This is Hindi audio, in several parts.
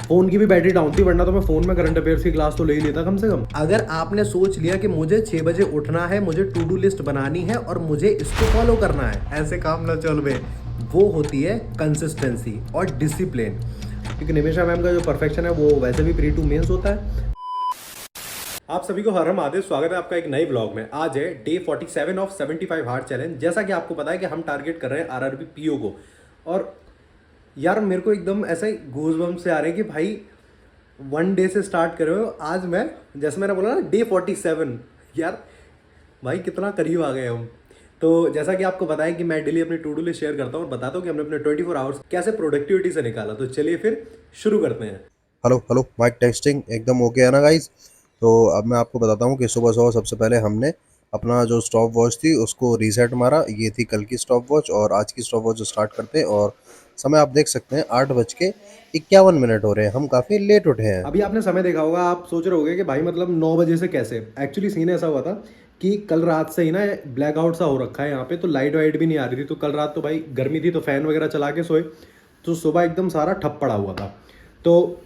फ़ोन की भी बैटरी डाउन थी, वरना तो मैं फ़ोन में करंट अफेयर्स की क्लास तो ले ही लेता कम से कम। अगर आपने सोच लिया कि मुझे 6 बजे उठना है, मुझे टू डू लिस्ट बनानी है और मुझे इसको फॉलो करना है, ऐसे काम ना चल बे। वो होती है कंसिस्टेंसी और डिसिप्लिन। क्योंकि निमिषा मैम का जो परफेक्शन है वो वैसे भी प्री टू मेंस होता है। आप सभी को हर महादेव, स्वागत है आपका एक नए ब्लॉग में। आज है डे 47 ऑफ 75 हार्ड चैलेंज। जैसा कि आपको पता है कि हम टारगेट कर रहे हैं आरआरबी पीओ को। और यार मेरे को एकदम ऐसे गूज़बम्प्स से आ रहे हैं कि भाई वन डे से स्टार्ट कर रहे हो। आज मैं, जैसे मैंने बोला ना, डे 47। यार भाई कितना करीब आ गए हम। तो जैसा कि आपको बताया कि मैं डेली अपनी टू डू लिस्ट शेयर करता हूँ और बताता हूँ कि हमने अपने 24 आवर्स कैसे प्रोडक्टिविटी से निकाला। तो चलिए फिर शुरू करते हैं। हेलो हेलो, माइक टेस्टिंग एकदम ओके है ना गाइस। तो अब मैं आपको बताता हूँ कि सुबह सुबह सबसे पहले हमने अपना जो स्टॉप वॉच थी उसको रीसेट मारा। ये थी कल की स्टॉप वॉच और आज की स्टॉप वॉच स्टार्ट करते हैं। और समय आप देख सकते हैं 8:51 हो रहे हैं। हम काफ़ी लेट उठे हैं। अभी आपने समय देखा होगा, आप सोच रहे होगे कि भाई मतलब 9 बजे से कैसे। एक्चुअली सीन ऐसा हुआ था कि कल रात से ही ना ब्लैकआउट सा हो रखा है यहाँ पे, तो लाइट वाइट भी नहीं आ रही थी। तो कल रात तो भाई गर्मी थी, तो फैन वगैरह चला के सोए, तो सुबह एकदम सारा ठप पड़ा हुआ था। तो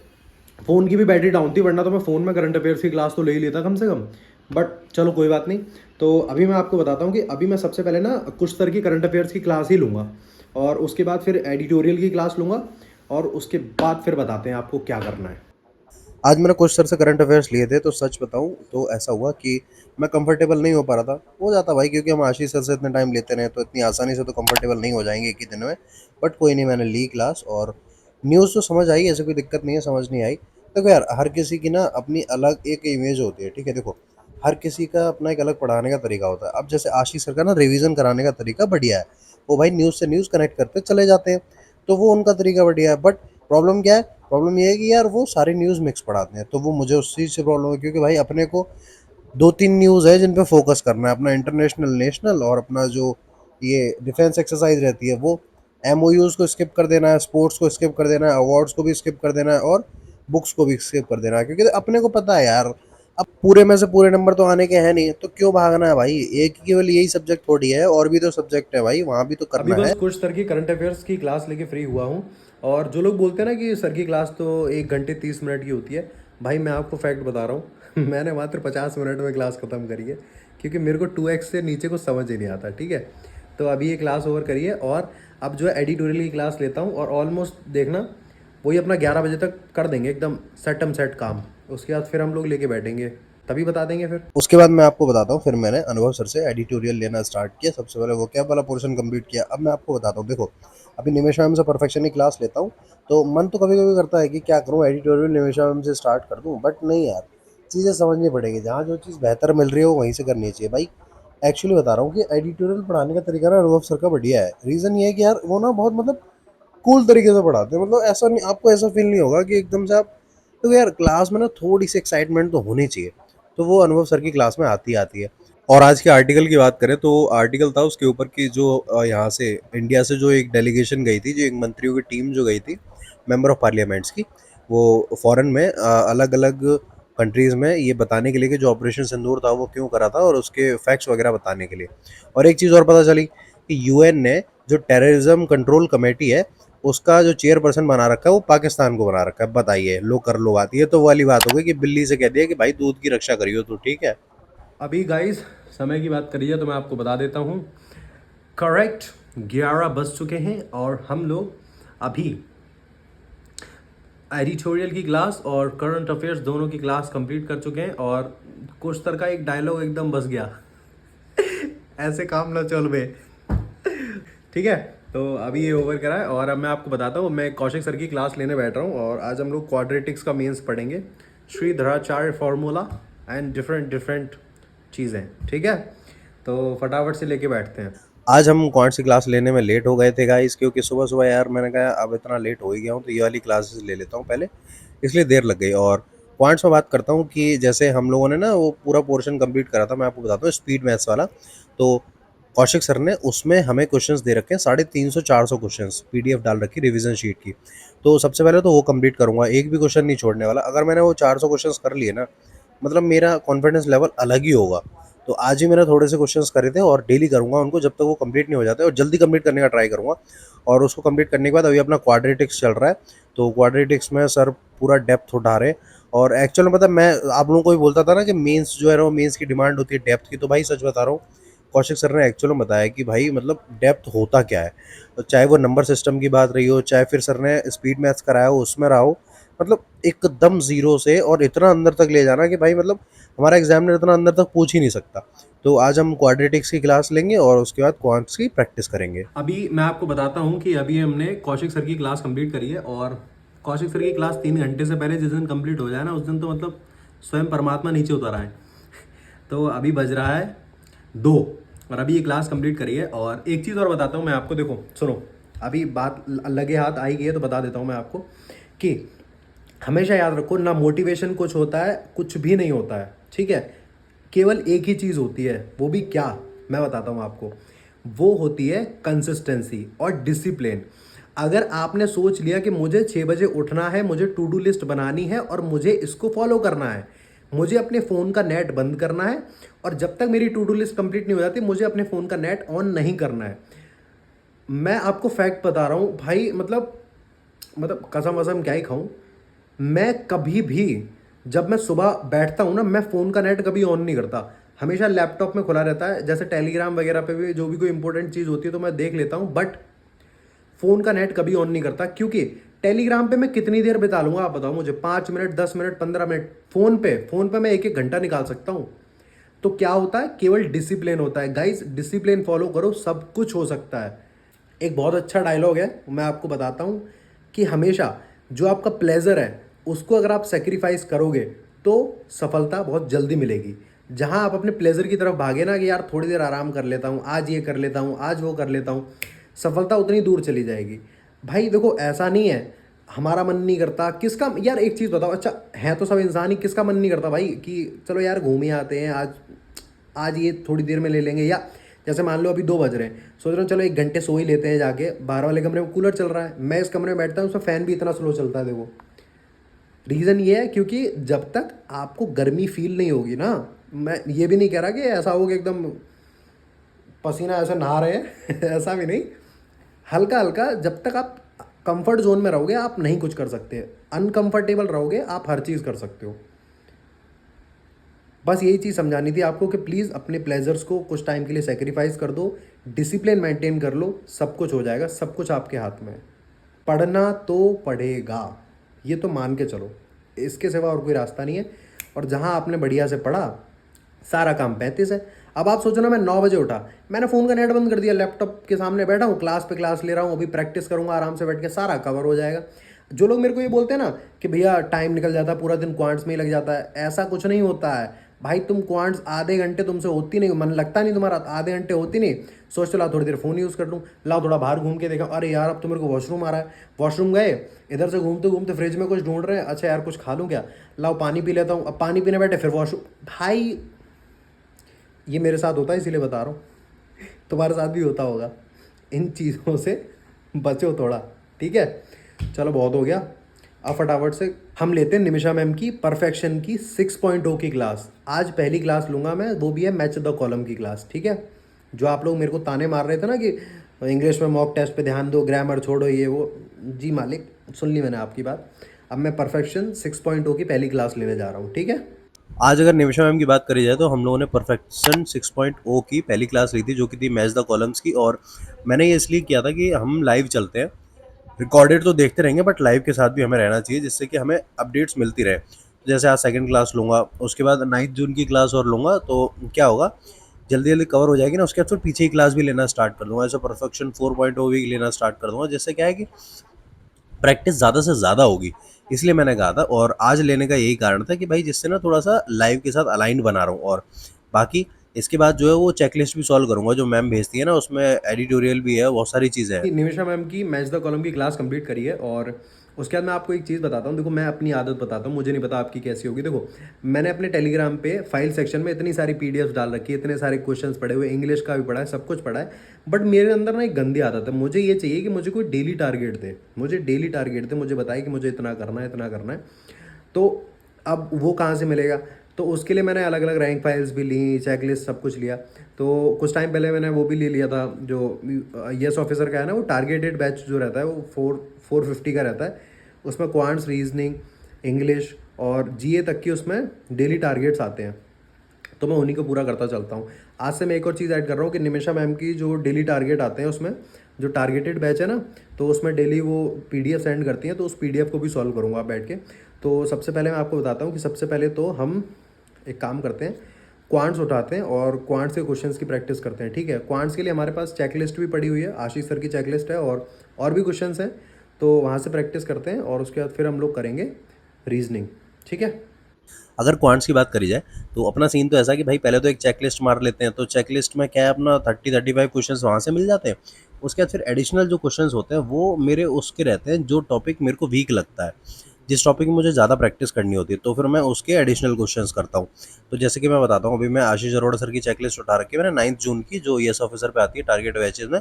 फ़ोन की भी बैटरी डाउन थी, वरना तो मैं फ़ोन में करंट अफेयर्स की क्लास तो ले ही लेता कम से कम। बट चलो कोई बात नहीं। तो अभी मैं आपको बताता हूँ कि अभी मैं सबसे पहले ना कुछ तरह की करंट अफेयर्स की क्लास ही लूँगा, और उसके बाद फिर एडिटोरियल की क्लास लूँगा, और उसके बाद फिर बताते हैं आपको क्या करना है। आज मैंने कुछ सर से करंट अफेयर्स लिए थे, तो सच बताऊं तो ऐसा हुआ कि मैं कंफर्टेबल नहीं हो पा रहा था। हो जाता भाई, क्योंकि हम आशीष सर से इतने टाइम लेते रहे तो इतनी आसानी से तो कंफर्टेबल नहीं हो जाएंगे एक ही दिन में। बट कोई नहीं, मैंने ली क्लास और न्यूज़ तो समझ आई, ऐसे कोई दिक्कत नहीं है, समझ नहीं आई। देखो यार, हर किसी की ना अपनी अलग एक इमेज होती है, ठीक है। देखो, हर किसी का अपना एक अलग पढ़ाने का तरीका होता है। अब जैसे आशीष सर का ना रिवीजन कराने का तरीका बढ़िया है। वो भाई न्यूज़ से न्यूज़ कनेक्ट करते चले जाते हैं, तो वो उनका तरीका बढ़िया है। बट प्रॉब्लम क्या है? प्रॉब्लम ये है कि यार वो सारी न्यूज़ मिक्स पढ़ाते हैं, तो वो मुझे उस चीज़ से प्रॉब्लम है। क्योंकि भाई अपने को दो तीन न्यूज़ है जिन पे फोकस करना है, अपना इंटरनेशनल, नेशनल, और अपना जो ये डिफेंस एक्सरसाइज रहती है वो। एमओयूज़ को स्किप कर देना है, स्पोर्ट्स को स्किप कर देना है, अवार्ड्स को भी स्किप कर देना है, और बुक्स को भी स्किप कर देना है। क्योंकि अपने को पता है यार, अब पूरे में से पूरे नंबर तो आने के हैं नहीं, तो क्यों भागना है भाई। एक ही केवल यही सब्जेक्ट थोड़ी है, और भी तो सब्जेक्ट है भाई, वहाँ भी तो अभी करना बस है। कुछ सर की करंट अफेयर्स की क्लास लेके फ्री हुआ हूँ। और जो लोग बोलते हैं ना कि सर की क्लास तो 1 घंटे 30 मिनट की होती है, भाई मैं आपको फैक्ट बता रहा हूँ मैंने मात्र 50 मिनट में क्लास ख़त्म करी है। क्योंकि मेरे को 2x से नीचे को समझ ही नहीं आता, ठीक है। तो अभी ये क्लास ओवर करी है, और अब जो है एडिटोरियल की क्लास लेता हूँ, और ऑलमोस्ट देखना वही अपना 11 बजे तक कर देंगे एकदम सेटम सेट काम। उसके बाद फिर हम लोग लेके बैठेंगे, तभी बता देंगे फिर। उसके बाद मैं आपको बताता हूँ, फिर मैंने अनुभव सर से एडिटोरियल लेना स्टार्ट किया। सबसे पहले वो क्या वाला पोर्शन कंप्लीट किया। अब मैं आपको बताता हूँ, देखो, अभी निमेशा मैम से परफेक्शन की क्लास लेता हूँ, तो मन तो कभी कभी करता है कि क्या करूँ, एडिटोरियल निमेशा मैम से स्टार्ट कर दूँ। बट नहीं यार, चीज़ें समझनी पड़ेगी। जहाँ जो चीज़ बेहतर मिल रही हो वहीं से करनी चाहिए भाई। एक्चुअली बता रहा हूँ कि एडिटोरियल पढ़ाने का तरीका ना अनुभव सर का बढ़िया है। रीज़न ये है कि यार वो ना बहुत मतलब कूल तरीके से पढ़ाते हैं। मतलब ऐसा नहीं, आपको ऐसा फील नहीं होगा कि एकदम से आप, तो यार क्लास में ना थोड़ी सी एक्साइटमेंट तो होनी चाहिए। तो वो अनुभव सर की क्लास में आती आती है। और आज के आर्टिकल की बात करें तो आर्टिकल था उसके ऊपर की जो यहाँ से इंडिया से जो एक डेलीगेशन गई थी, जो एक मंत्रियों की टीम जो गई थी, मेंबर ऑफ पार्लियामेंट्स की, वो फॉरेन में अलग अलग कंट्रीज़ में ये बताने के लिए कि जो ऑपरेशन सिंदूर था वो क्यों करा था, और उसके फैक्ट्स वगैरह बताने के लिए। और एक चीज़ और पता चली कि यूएन ने जो टेररिज्म कंट्रोल कमेटी है उसका जो चेयरपर्सन बना रखा है वो पाकिस्तान को बना रखा है। बताइए, लो कर लो बात। ये तो वो वाली बात हो गई कि बिल्ली से कह दिया कि भाई दूध की रक्षा करियो तू, ठीक है। अभी गाइस समय की बात करिए तो मैं आपको बता देता हूँ। करेक्ट 11 बज चुके हैं, और हम लोग अभी एडिटोरियल की क्लास और करंट अफेयर्स दोनों की क्लास कंप्लीट कर चुके हैं। और कुछ तरह का एक डायलॉग एकदम बस गया ऐसे काम ना चल बे। ठीक है, तो अभी ये ओवर करा है, और अब मैं आपको बताता हूँ, मैं कौशिक सर की क्लास लेने बैठ रहा हूँ। और आज हम लोग क्वाड्रेटिक्स का मेंस पढ़ेंगे, Shridharacharya formula and different different चीज़ें, ठीक है। तो फटाफट से लेके बैठते हैं। आज हम कौन सी क्लास लेने में लेट हो गए थे गाइस, क्योंकि सुबह सुबह यार मैंने कहा अब इतना लेट हो ही गया हूँ तो ये वाली क्लासेस ले लेता हूँ पहले, इसलिए देर लग गई। और पॉइंट्स में बात करता हूँ कि जैसे हम लोगों ने ना वो पूरा पोर्शन कंप्लीट करा था, मैं आपको बताता हूँ, स्पीड मैथ्स वाला। तो कौशिक सर ने उसमें हमें क्वेश्चंस दे रखे हैं 350 400 क्वेश्चंस, पीडीएफ डाल रखी रिवीजन शीट की। तो सबसे पहले तो वो कंप्लीट करूंगा, एक भी क्वेश्चन नहीं छोड़ने वाला। अगर मैंने वो 400 क्वेश्चंस कर लिए ना, मतलब मेरा कॉन्फिडेंस लेवल अलग ही होगा। तो आज ही मैंने थोड़े से क्वेश्चंस करे थे और डेली करूँगा उनको जब तक वो कंप्लीट नहीं हो जाते, और जल्दी कंप्लीट करने का ट्राई करूँगा। और उसको कंप्लीट करने के बाद अभी अपना क्वाड्रेटिक्स चल रहा है, तो क्वाड्रेटिक्स में सर पूरा डेप्थ उठा रहे हैं। और एक्चुअल में पता है, मैं आप लोगों को भी बोलता था ना कि मेंस जो है ना, वो मेंस की डिमांड होती है डेप्थ की, तो भाई सच बता रहा हूँ, कौशिक सर ने एक्चुअल में बताया कि भाई मतलब डेप्थ होता क्या है। तो चाहे वो नंबर सिस्टम की बात रही हो, चाहे फिर सर ने स्पीड मैथ्स कराया हो उसमें रहा हो, मतलब एकदम ज़ीरो से और इतना अंदर तक ले जाना कि भाई मतलब हमारा एग्जामिनर इतना अंदर तक पूछ ही नहीं सकता। तो आज हम क्वाड्रेटिक्स की क्लास लेंगे और उसके बाद क्वांट्स की प्रैक्टिस करेंगे। अभी मैं आपको बताता हूँ कि अभी हमने कौशिक सर की क्लास कंप्लीट करी है, और कौशिक सर की क्लास 3 घंटे से पहले जिस दिन कंप्लीट हो जाए ना, उस दिन तो मतलब स्वयं परमात्मा नीचे उतर आए। तो अभी बज रहा है 2, और अभी ये क्लास कंप्लीट करी है। और एक चीज़ और बताता हूँ मैं आपको, देखो सुनो, अभी बात लगे हाथ आई गई है तो बता देता हूँ मैं आपको कि हमेशा याद रखो ना, मोटिवेशन कुछ होता है, कुछ भी नहीं होता है, ठीक है। केवल एक ही चीज़ होती है, वो भी क्या, मैं बताता हूँ आपको। वो होती है कंसिस्टेंसी और डिसिप्लिन। अगर आपने सोच लिया कि मुझे 6 बजे उठना है, मुझे टू डू लिस्ट बनानी है और मुझे इसको फॉलो करना है, मुझे अपने फ़ोन का नेट बंद करना है, और जब तक मेरी टू डू लिस्ट कंप्लीट नहीं हो जाती मुझे अपने फ़ोन का नेट ऑन नहीं करना है। मैं आपको फैक्ट बता रहा हूँ भाई, मतलब कसम वसम क्या ही खाऊं, मैं कभी भी जब मैं सुबह बैठता हूं ना, मैं फ़ोन का नेट कभी ऑन नहीं करता, हमेशा लैपटॉप में खुला रहता है। जैसे टेलीग्राम वगैरह पे भी जो भी कोई इंपॉर्टेंट चीज़ होती है तो मैं देख लेता हूं, बट फ़ोन का नेट कभी ऑन नहीं करता। क्योंकि टेलीग्राम पे मैं कितनी देर बिता लूंगा आप बताओ मुझे, 5 मिनट, 10 मिनट, 15 मिनट। फ़ोन पे मैं 1-1 घंटा निकाल सकता हूँ। तो क्या होता है, केवल डिसिप्लिन होता है गाइस, डिसिप्लिन फॉलो करो, सब कुछ हो सकता है। एक बहुत अच्छा डायलॉग है, मैं आपको बताता हूँ कि हमेशा जो आपका प्लेजर है उसको अगर आप सेक्रीफाइस करोगे तो सफलता बहुत जल्दी मिलेगी। जहाँ आप अपने प्लेजर की तरफ भागे ना कि यार थोड़ी देर आराम कर लेता हूँ, आज ये कर लेता हूँ, आज वो कर लेता हूँ, सफलता उतनी दूर चली जाएगी। भाई देखो ऐसा नहीं है हमारा मन नहीं करता, किसका यार, एक चीज़ बताओ, अच्छा है तो सब इंसान ही, किसका मन नहीं करता भाई कि चलो यार घूम ही आते हैं, आज आज ये थोड़ी देर में ले लेंगे। या जैसे मान लो अभी 2 बज रहे हैं, सोच रहा हूँ चलो 1 घंटे सो ही लेते हैं जाके, बाहर वाले कमरे में कूलर चल रहा है, मैं इस कमरे में बैठता हूँ उसमें फ़ैन भी इतना स्लो चलता है। देखो रीज़न ये है क्योंकि जब तक आपको गर्मी फील नहीं होगी ना, मैं ये भी नहीं कह रहा कि ऐसा हो कि एकदम पसीना ऐसे नहा रहे हैं ऐसा भी नहीं, हल्का हल्का, जब तक आप कंफर्ट जोन में रहोगे आप नहीं कुछ कर सकते, अनकंफर्टेबल रहोगे आप हर चीज़ कर सकते हो। बस यही चीज़ समझानी थी आपको कि प्लीज़ अपने प्लेजर्स को कुछ टाइम के लिए सेक्रीफाइस कर दो, डिसिप्लिन मेंटेन कर लो, सब कुछ हो जाएगा, सब कुछ आपके हाथ में है। पढ़ना तो पड़ेगा, ये तो मान के चलो, इसके सिवा और कोई रास्ता नहीं है। और जहाँ आपने बढ़िया से पढ़ा, सारा काम 35 है। अब आप सोचो ना, मैं 9 बजे उठा, मैंने फ़ोन का नेट बंद कर दिया, लैपटॉप के सामने बैठा हूँ, क्लास पे क्लास ले रहा हूँ, अभी प्रैक्टिस करूँगा आराम से बैठ के, सारा कवर हो जाएगा। जो लोग मेरे को ये बोलते हैं ना कि भैया टाइम निकल जाता है, पूरा दिन क्वांट्स में ही लग जाता है, ऐसा कुछ नहीं होता है भाई। तुम क्वांट्स आधे घंटे तुमसे होती नहीं, मन लगता नहीं तुम्हारा, आधे घंटे होती नहीं, सोचते लाओ थोड़ी देर फ़ोन यूज़ कर लूँ, लाओ थोड़ा बाहर घूम के देखा, अरे यार अब तो मेरे को वॉशरूम आ रहा है, वॉशरूम गए, इधर से घूमते घूमते फ्रिज में कुछ ढूंढ रहे हैं, अच्छा यार कुछ खा लूँ क्या, लाओ पानी पी लेता हूँ, अब पानी पीने बैठे फिर वॉशरूम। भाई ये मेरे साथ होता है इसीलिए बता रहा हूँ, तुम्हारे साथ भी होता होगा। इन चीज़ों से बचो थोड़ा, ठीक है। चलो बहुत हो गया, अब फटाफट से हम लेते हैं निमिषा मैम की परफेक्शन की 6.0 की क्लास। आज पहली क्लास लूँगा मैं, वो भी है मैच द कॉलम की क्लास, ठीक है। जो आप लोग मेरे को ताने मार रहे थे ना कि इंग्लिश में मॉक टेस्ट पे ध्यान दो, ग्रामर छोड़ो, ये वो, जी मालिक सुन ली मैंने आपकी बात। अब मैं परफेक्शन 6.0 की पहली क्लास लेने जा रहा हूँ, ठीक है। आज अगर निमिषा मैम की बात करी जाए तो हम लोगों ने परफेक्शन 6.0 की पहली क्लास ली थी, जो कि थी मैच द कॉलम्स की। और मैंने ये इसलिए किया था कि हम लाइव चलते हैं, रिकॉर्डेड तो देखते रहेंगे बट लाइव के साथ भी हमें रहना चाहिए, जिससे कि हमें अपडेट्स मिलती रहे। जैसे आज सेकंड क्लास लूँगा, उसके बाद 9 जून की क्लास और लूँगा, तो क्या होगा, जल्दी जल्दी कवर हो जाएगी ना। उसके बाद फिर पीछे की क्लास भी लेना स्टार्ट कर दूँगा, ऐसे परफेक्शन 4.0 भी लेना स्टार्ट कर दूँगा, जिससे क्या है कि प्रैक्टिस ज़्यादा से ज़्यादा होगी। इसलिए मैंने कहा था, और आज लेने का यही कारण था कि भाई जिससे ना थोड़ा सा लाइव के साथ अलाइन बना रहा हूँ। और बाकी इसके बाद जो है वो चेकलिस्ट भी सॉल्व करूँगा जो मैम भेजती है ना, उसमें एडिटोरियल भी है, बहुत सारी चीज़ें हैं। निमिषा मैम की मैच द कॉलम की क्लास कंप्लीट करी है, और उसके बाद मैं आपको एक चीज़ बताता हूँ। देखो मैं अपनी आदत बताता हूँ, मुझे नहीं पता आपकी कैसी होगी। देखो मैंने अपने टेलीग्राम पे फाइल सेक्शन में इतनी सारी पीडीएफ डाल रखी है, इतने सारे क्वेश्चंस पढ़े हुए, इंग्लिश का भी पढ़ा है, सब कुछ पढ़ा है, बट मेरे अंदर ना एक गंदी आदत है, मुझे ये चाहिए कि मुझे कोई डेली टारगेट दे, मुझे डेली टारगेट दे, मुझे बताए कि मुझे इतना करना है, इतना करना है। तो अब वो कहाँ से मिलेगा, तो उसके लिए मैंने अलग अलग रैंक फाइल्स भी ली, चेकलिस्ट सब कुछ लिया। तो कुछ टाइम पहले मैंने वो भी ले लिया था, जो येस ऑफिसर का है ना, वो टारगेटेड बैच जो रहता है वो 450 का रहता है। उसमें क्वांट्स, रीजनिंग, इंग्लिश और जीए तक की उसमें डेली टारगेट्स आते हैं, तो मैं उन्हीं को पूरा करता चलता हूँ। आज से मैं एक और चीज़ ऐड कर रहा हूँ कि निमिषा मैम की जो डेली टारगेट आते हैं उसमें जो टारगेटेड बैच है ना, तो उसमें डेली वो पीडीएफ सेंड करती हैं, तो उस पीडीएफ को भी सॉल्व करूँगा आप बैठ के। तो सबसे पहले मैं आपको बताता हूँ कि सबसे पहले तो हम एक काम करते हैं, क्वांट्स उठाते हैं और क्वांट्स के क्वेश्चंस की प्रैक्टिस करते हैं, ठीक है। क्वांट्स के लिए हमारे पास चेकलिस्ट भी पड़ी हुई है, आशीष सर की चेकलिस्ट है, और भी क्वेश्चंस हैं, तो वहाँ से प्रैक्टिस करते हैं और उसके बाद फिर हम लोग करेंगे रीजनिंग, ठीक है। अगर क्वांट्स की बात करी जाए तो अपना सीन तो ऐसा है कि भाई पहले तो एक चेकलिस्ट मार लेते हैं, तो चेकलिस्ट में क्या है अपना 30-35 क्वेश्चंस वहाँ से मिल जाते हैं। उसके बाद फिर एडिशनल जो क्वेश्चंस होते हैं वो मेरे उसके रहते हैं जो टॉपिक मेरे को वीक लगता है, जिस टॉपिक में मुझे ज़्यादा प्रैक्टिस करनी होती है, तो फिर मैं उसके एडिशनल क्वेश्चंस करता हूँ। तो जैसे कि मैं बताता हूँ, अभी मैं आशीष अरोड़ा सर की चेकलिस्ट उठा रखी है मैंने 9 जून की, जो ईएस ऑफिसर पे आती है टारगेट बैचेज में,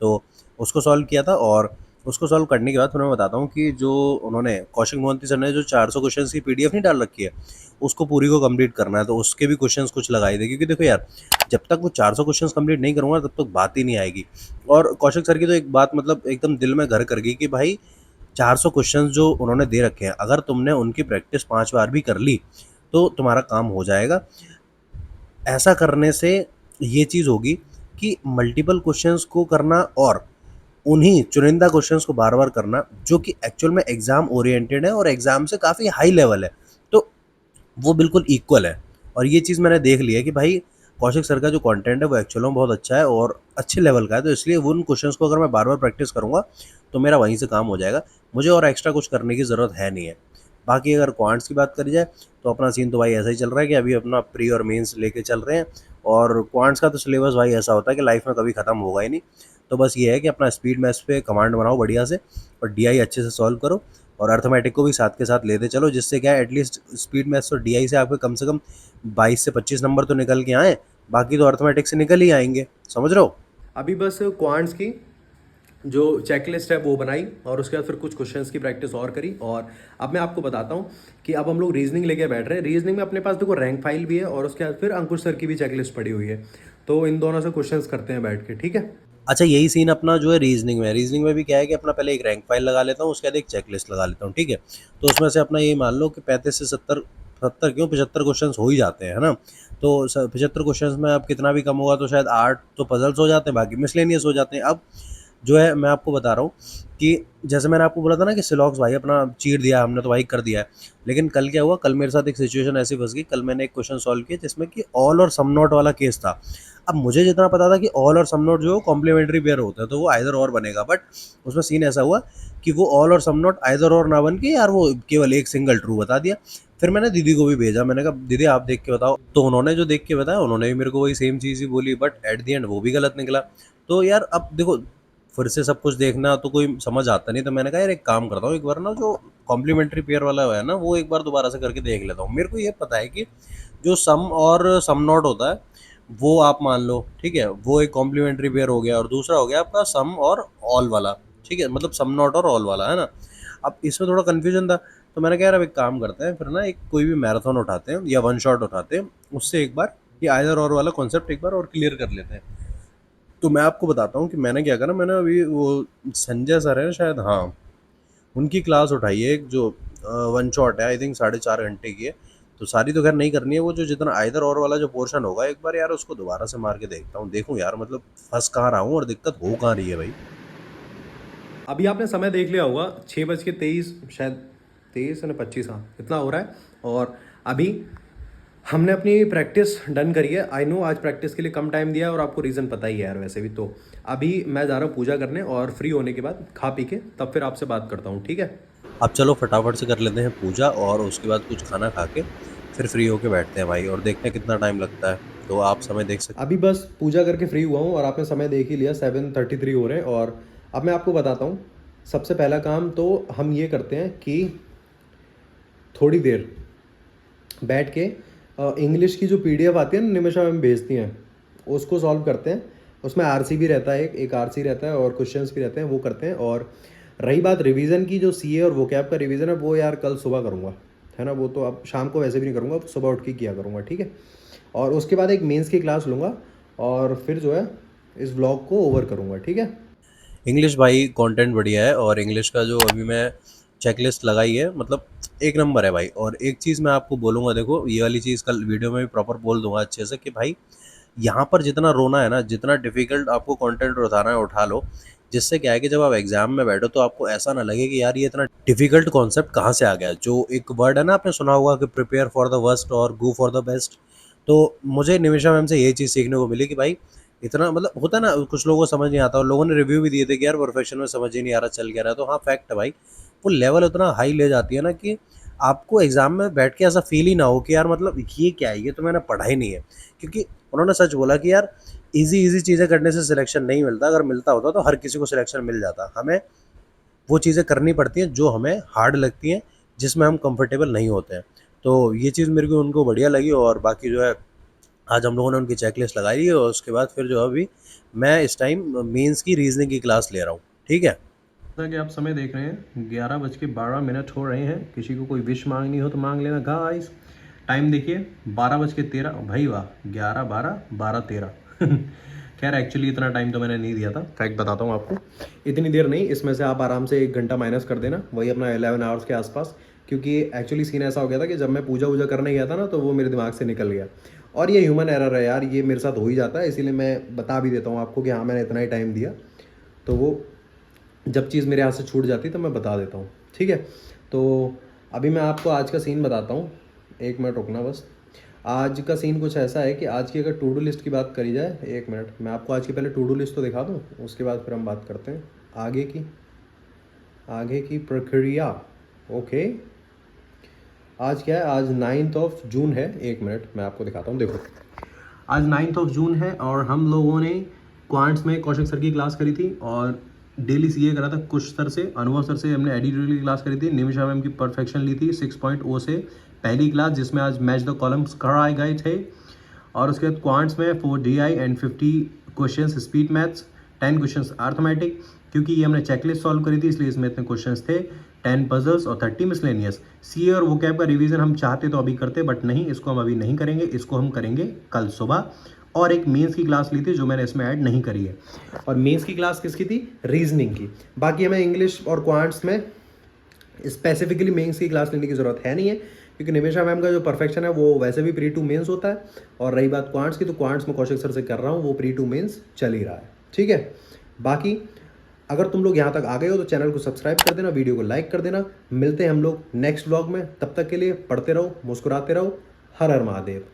तो उसको सॉल्व किया था। और उसको सॉल्व करने के बाद फिर मैं बताता हूँ कि जो उन्होंने कौशिक मोहंती सर ने जो 400 क्वेश्चंस की पीडीएफ नहीं डाल रखी है, उसको पूरी को कंप्लीट करना है, तो उसके भी क्वेश्चंस कुछ लगाए थे, क्योंकि देखो यार, जब तक वो 400 क्वेश्चंस कंप्लीट नहीं करूँगा तब तक बात ही नहीं आएगी। और कौशिक सर की तो एक बात मतलब एकदम दिल में घर कर गई कि भाई 400 क्वेश्चंस जो उन्होंने दे रखे हैं, अगर तुमने उनकी प्रैक्टिस 5 बार भी कर ली तो तुम्हारा काम हो जाएगा। ऐसा करने से ये चीज़ होगी कि मल्टीपल क्वेश्चंस को करना और उन्हीं चुनिंदा क्वेश्चंस को बार बार करना, जो कि एक्चुअल में एग्ज़ाम ओरिएंटेड है और एग्ज़ाम से काफ़ी हाई लेवल है, तो वो बिल्कुल इक्वल है। और ये चीज़ मैंने देख ली है कि भाई कौशिक सर का जो कंटेंट है वो एक्चुअल में बहुत अच्छा है और अच्छे लेवल का है, तो इसलिए उन क्वेश्चंस को अगर मैं बार बार प्रैक्टिस करूँगा तो मेरा वहीं से काम हो जाएगा, मुझे और एक्स्ट्रा कुछ करने की ज़रूरत है नहीं है। बाकी अगर क्वांट्स की बात करी जाए तो अपना सीन तो भाई ऐसा ही चल रहा है कि अभी अपना प्री और मेंस लेके चल रहे हैं, और क्वांट्स का तो सिलेबस भाई ऐसा होता है कि लाइफ में कभी ख़त्म होगा ही नहीं। तो बस ये है कि अपना स्पीड मैथ्स पे कमांड बनाओ बढ़िया से, और डीआई अच्छे से सॉल्व करो, और अर्थमेटिक को भी साथ के साथ लेते चलो, जिससे क्या है एटलीस्ट स्पीड मैथ्स और डीआई से आपके कम से कम 22 से 25 नंबर तो निकल के आए, बाकी तो अर्थमेटिक से निकल ही आएंगे, समझ रहे हो। अभी बस क्वांट्स की जो चेकलिस्ट है वो बनाई और उसके बाद फिर कुछ क्वेश्चंस की प्रैक्टिस और करी। और अब मैं आपको बताता हूँ कि अब हम लोग रीजनिंग लेके बैठ रहे हैं। रीजनिंग में अपने पास देखो रैंक फाइल भी है और उसके बाद फिर अंकुश सर की भी चेकलिस्ट पड़ी हुई है, तो इन दोनों से क्वेश्चंस करते हैं बैठ के, ठीक है। अच्छा, यही सीन अपना जो है रीजनिंग में भी क्या है कि अपना पहले एक रैंक फाइल लगा लेता हूँ, उसके बाद एक चेकलिस्ट लगा लेता हूँ, ठीक है। तो उसमें से अपना ये मान लो कि 35 से 70, 70 क्यों 75 क्वेश्चन हो ही जाते हैं, है ना। तो 75 क्वेश्चन में अब कितना भी कम होगा तो शायद 8 तो पजल्स हो जाते हैं, बाकी मिसलेनियस हो जाते हैं। अब जो है मैं आपको बता रहा हूँ कि जैसे मैंने आपको बोला था ना कि सिलॉक्स भाई अपना चीर दिया हमने, तो भाई कर दिया है। लेकिन कल क्या हुआ, कल मेरे साथ एक सिचुएशन ऐसी फंस गई, कल मैंने एक क्वेश्चन सॉल्व किया जिसमें कि ऑल और सम नॉट वाला केस था। अब मुझे जितना पता था कि ऑल और सम नॉट जो कॉम्प्लीमेंट्री पेयर होता है तो वो आइदर और बनेगा, बट उसमें सीन ऐसा हुआ कि वो ऑल और सम नॉट आइदर और ना बन के यार वो केवल एक सिंगल ट्रू बता दिया। फिर मैंने दीदी को भी भेजा, मैंने कहा दीदी आप देख के बताओ, तो उन्होंने जो देख के बताया उन्होंने भी मेरे को वही सेम चीज़ ही बोली, बट एट द एंड वो भी गलत निकला। तो यार अब देखो, फिर से सब कुछ देखना तो कोई समझ आता नहीं, तो मैंने कहा यार एक काम करता हूँ, एक बार ना जो कॉम्प्लीमेंट्री पेयर वाला है ना वो एक बार दोबारा से करके देख लेता हूँ। मेरे को ये पता है कि जो सम और सम नॉट होता है वो आप मान लो, ठीक है, वो एक कॉम्प्लीमेंट्री पेयर हो गया, और दूसरा हो गया आपका सम और ऑल वाला, ठीक है, मतलब सम नॉट और ऑल वाला, है ना। अब इसमें थोड़ा कन्फ्यूजन था, तो मैंने कहा यार अब एक काम करते हैं फिर ना, एक कोई भी मैराथन उठाते हैं या वन शॉट उठाते हैं, उससे एक बार ये आइदर और वाला कॉन्सेप्ट एक बार और क्लियर कर लेते हैं। तो मैं आपको बताता हूँ कि मैंने क्या करा, मैंने अभी वो संजय सर है शायद, हाँ, उनकी क्लास उठाई है एक, जो वन शॉट है, आई थिंक 4.5 घंटे की है। तो सारी तो खैर नहीं करनी है, वो जो जितना आइदर और वाला जो पोर्शन होगा एक बार यार उसको दोबारा से मार के देखता हूँ, देखूँ यार मतलब फंस कहाँ रहा हूँ और दिक्कत हो कहाँ रही है भाई। अभी आपने समय देख लिया होगा, 6:23 शायद, 23 या 25, हाँ इतना हो रहा है। और अभी हमने अपनी प्रैक्टिस डन करी है। आई नो आज प्रैक्टिस के लिए कम टाइम दिया है और आपको रीज़न पता ही है यार वैसे भी। तो अभी मैं जा रहा हूँ पूजा करने और फ्री होने के बाद खा पी के तब फिर आपसे बात करता हूँ, ठीक है। अब चलो फटाफट से कर लेते हैं पूजा, और उसके बाद कुछ खाना खा के फिर फ्री होके बैठते हैं भाई, और देखते हैं कितना टाइम लगता है, तो आप समय देख सकते अभी बस पूजा करके फ्री हुआ हूँ और आपने समय देख ही लिया, 7:33 हो रहे हैं। और अब मैं आपको बताता हूँ, सबसे पहला काम तो हम ये करते हैं कि थोड़ी देर बैठ के इंग्लिश की जो पीडीएफ आती है ना, निमिषा मैम भेजती हैं, उसको सॉल्व करते हैं। उसमें आरसी भी रहता है, एक आरसी रहता है और क्वेश्चंस भी रहते हैं, वो करते हैं। और रही बात रिवीजन की, जो सीए और वोकैब का रिवीजन है वो यार कल सुबह करूँगा, है ना, वो तो अब शाम को वैसे भी नहीं करूँगा, सुबह उठ के किया करूँगा, ठीक है। और उसके बाद एक मेंस की क्लास लूँगा और फिर जो है इस व्लॉग को ओवर करूँगा, ठीक है। इंग्लिश भाई कंटेंट बढ़िया है, और इंग्लिश का जो अभी मैं चेकलिस्ट लगाई है, मतलब एक नंबर है भाई। और एक चीज़ मैं आपको बोलूँगा, देखो ये वाली चीज़ कल वीडियो में भी प्रॉपर बोल दूंगा अच्छे से, कि भाई यहाँ पर जितना रोना है ना, जितना डिफिकल्ट आपको कंटेंट उठाना है उठा लो, जिससे क्या है कि जब आप एग्जाम में बैठो तो आपको ऐसा ना लगे कि यार ये इतना डिफिकल्ट कॉन्सेप्ट कहाँ से आ गया। जो एक वर्ड है ना, आपने सुना होगा कि प्रिपेयर फॉर द वर्स्ट और गो फॉर द बेस्ट। तो मुझे निमिषा मैम से ये चीज़ सीखने को मिली कि भाई इतना, मतलब होता है ना, कुछ लोगों को समझ नहीं आता, और लोगों ने रिव्यू भी दिए थे कि यार परफेक्शन में समझ ही नहीं आ रहा, चल क्या रहा है। तो हाँ, फैक्ट है भाई, वो लेवल उतना हाई ले जाती है ना कि आपको एग्जाम में बैठ के ऐसा फील ही ना हो कि यार मतलब ये क्या है, ये तो मैंने पढ़ा ही नहीं है। क्योंकि उन्होंने सच बोला कि यार इजी इजी चीज़ें करने से सिलेक्शन नहीं मिलता, अगर मिलता होता तो हर किसी को सिलेक्शन मिल जाता। हमें वो चीज़ें करनी पड़ती हैं जो हमें हार्ड लगती हैं, जिसमें हम कंफर्टेबल नहीं होते हैं। तो ये चीज़ मेरे को उनको बढ़िया लगी। और बाकी जो है, आज हम लोगों ने उनकी चेकलिस्ट लगाई है, और उसके बाद फिर जो है अभी मैं इस टाइम मेंस की रीजनिंग की क्लास ले रहा हूँ, ठीक है। जैसा कि आप समय देख रहे हैं 11:12 हो रहे हैं। किसी को कोई विश मांगनी हो तो मांग लेना गाइस। टाइम देखिए 12:13, भाई वाह, 11, 12, 12, 13। खैर एक्चुअली इतना टाइम तो मैंने नहीं दिया था, फैक्ट बताता हूँ आपको। इतनी देर नहीं, इसमें से आप आराम से 1 घंटा माइनस कर देना, वही अपना 11 आवर्स के आसपास। क्योंकि एक्चुअली सीन ऐसा हो गया था कि जब मैं पूजा वूजा करने गया था ना, तो वो मेरे दिमाग से निकल गया। और ये ह्यूमन एरर है यार, ये मेरे साथ हो ही जाता है, इसीलिए मैं बता भी देता हूँ आपको कि हाँ मैंने इतना ही टाइम दिया। तो वो जब चीज़ मेरे हाथ से छूट जाती तो मैं बता देता हूँ, ठीक है। तो अभी मैं आपको आज का सीन बताता हूँ, 1 मिनट रुकना बस। आज का सीन कुछ ऐसा है कि आज की अगर टू डू लिस्ट की बात करी जाए, 1 मिनट मैं आपको आज की पहले टू डू लिस्ट तो दिखा दूँ, उसके बाद फिर हम बात करते हैं आगे की प्रक्रिया। ओके, आज क्या है, आज 9 जून है। 1 मिनट मैं आपको दिखाता हूँ, देखो आज 9 जून है और हम लोगों ने क्वांट्स में कौशिक सर की क्लास करी थी, और डेली सीए करा था कुछ सर से, अनुभव सर से हमने एडिटोरियल की क्लास करी थी, निमिषा मैम की परफेक्शन ली थी 6.0 से पहली क्लास, जिसमें आज मैच द कॉलम्स कराए गए थे। और उसके बाद क्वांट्स में 4 DI and 50 questions speed maths, 10 questions arithmetic, क्योंकि ये हमने चेकलिस्ट सॉल्व करी थी इसलिए इसमें इतने क्वेश्चंस थे, 10 पजल्स और 30 मिसलेनियस। सीए और वोकैब का रिवीजन हम चाहते तो अभी करते, बट नहीं, इसको हम अभी नहीं करेंगे, इसको हम करेंगे कल सुबह। और एक मेंस की क्लास ली थी जो मैंने इसमें ऐड नहीं करी है। और मेंस की क्लास किसकी थी, रीजनिंग की। बाकी हमें इंग्लिश और क्वांट्स में स्पेसिफिकली मेंस की क्लास लेने की ज़रूरत है नहीं है, क्योंकि निमिषा मैम का जो परफेक्शन है वो वैसे भी प्री टू मेंस होता है। और रही बात क्वांट्स की, तो क्वांट्स में कौशिक सर से कर रहा हूँ, वो प्री टू मेंस चल ही रहा है, ठीक है। बाकी अगर तुम लोग यहाँ तक आ गए हो तो चैनल को सब्सक्राइब कर देना, वीडियो को लाइक कर देना। मिलते हैं हम लोग नेक्स्ट व्लॉग में, तब तक के लिए पढ़ते रहो, मुस्कुराते रहो। हर हर महादेव।